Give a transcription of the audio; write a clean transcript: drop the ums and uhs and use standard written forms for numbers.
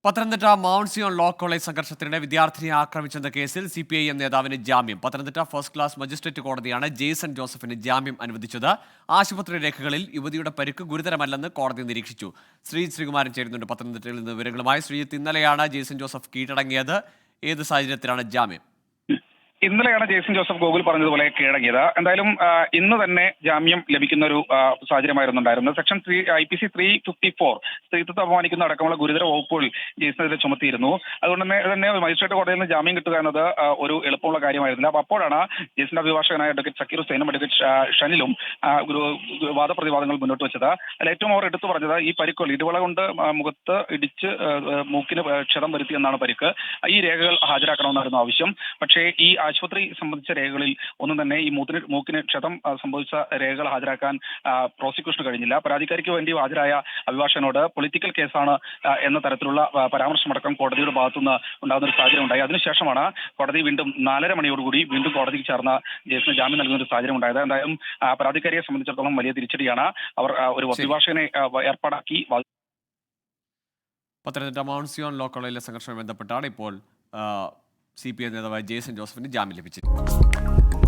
Pathanamthitta Mount Zion law college സംഘർഷത്തിനിടെ വിദ്യാർത്ഥിനിയെ ആക്രമിച്ചെന്ന കേസിൽ CPIM നേതാവിന് ജാമ്യം. പത്തനംതിട്ട ഫസ്റ്റ് ക്ലാസ് മജിസ്ട്രേറ്റ് കോടതിയാണ് ജെയ്സൺ ജോസഫിന് ജാമ്യം അനുവദിച്ചത്. ആശുപത്രി രേഖകളിൽ യുവതിയുടെ പരിക്ക് ഗുരുതരമല്ലെന്ന് കോടതി നിരീക്ഷിച്ചു. ശ്രീകുമാരൻ ചേരുന്നുണ്ട് പത്തനംതിട്ടയിൽ നിന്ന് വിവരങ്ങളുമായി. ശ്രീജിത്ത്, ഇന്നലെയാണ് ജെയ്സൺ ജോസഫ് കീഴടങ്ങിയത്. ഏത് സാഹചര്യത്തിലാണ് ജാമ്യം? ഇന്നലെയാണ് ജെയ്സൺ ജോസഫ് ഗോകുൽ പറഞ്ഞതുപോലെ കീഴടങ്ങിയത്. എന്തായാലും ഇന്ന് തന്നെ ജാമ്യം ലഭിക്കുന്ന ഒരു സാഹചര്യമായിരുന്നു ഉണ്ടായിരുന്നത്. സെക്ഷൻ IPC 354 സ്ത്രീത്വത്തെ അപമാനിക്കുന്ന അടക്കമുള്ള ഗുരുതര വകുപ്പുകൾ ജെയ്സണെതിരെ ചുമത്തിയിരുന്നു. അതുകൊണ്ട് തന്നെ മജിസ്ട്രേറ്റ് കോടതിയിൽ നിന്ന് ജാമ്യം കിട്ടുക എന്നത് ഒരു എളുപ്പമുള്ള കാര്യമായിരുന്നില്ല. അപ്പോൾ അപ്പോഴാണ് ജെയ്സന്റെ അഭിഭാഷകനായ അഡ്വക്കേറ്റ് സക്കീർ ഹുസൈനും അഡ്വക്കേറ്റ് ഷനിലും ഒരു വാദപ്രതിവാദങ്ങൾ മുന്നോട്ട് വെച്ചത്. അതിൽ ഏറ്റവും അവർ എടുത്തു പറഞ്ഞത് ഈ പരിക്കുകൾ ഇടിവള കൊണ്ട് മുഖത്ത് ഇടിച്ച് മൂക്കിന് ക്ഷതം വരുത്തിയെന്നാണ് പരിക്ക്. ഈ രേഖകൾ ഹാജരാക്കണമെന്നായിരുന്നു ആവശ്യം. പക്ഷേ ഈ ആശുപത്രി സംബന്ധിച്ച രേഖകളിൽ ഒന്നും തന്നെ ഈ മൂക്കിന് ക്ഷതം സംഭവിച്ച രേഖകൾ ഹാജരാക്കാൻ പ്രോസിക്യൂഷന് കഴിഞ്ഞില്ല. പരാതിക്കാരിക്ക് വേണ്ടി ഹാജരായ അഭിഭാഷകനോട് പൊളിറ്റിക്കൽ കേസാണ് എന്ന തരത്തിലുള്ള പരാമർശമടക്കം കോടതിയുടെ ഭാഗത്തുനിന്ന് ഉണ്ടാകുന്ന ഒരു സാഹചര്യം ഉണ്ടായി. അതിനുശേഷമാണ് കോടതി വീണ്ടും 4:30 മണിയോടുകൂടി വീണ്ടും കോടതിക്ക് ചേർന്ന ജെയ്സന് ജാമ്യം നൽകുന്ന ഒരു സാഹചര്യം ഉണ്ടായത്. എന്തായാലും പരാതിക്കാരിയെ സംബന്ധിച്ചിടത്തോളം വലിയ തിരിച്ചടിയാണ്. അവർ ഒരു അഭിഭാഷകനെ ഏർപ്പാടാക്കി. പത്തനംതിട്ട മൗണ്ട് സിയോൺ ലോ കോളേജിലെ സംഘർഷവുമായി ബന്ധപ്പെട്ടാണ് ഇപ്പോൾ CPI നേതാവായ ജെയ്സൺ ജോസഫിന് ജാമ്യം ലഭിച്ചിരിക്കുന്നത്.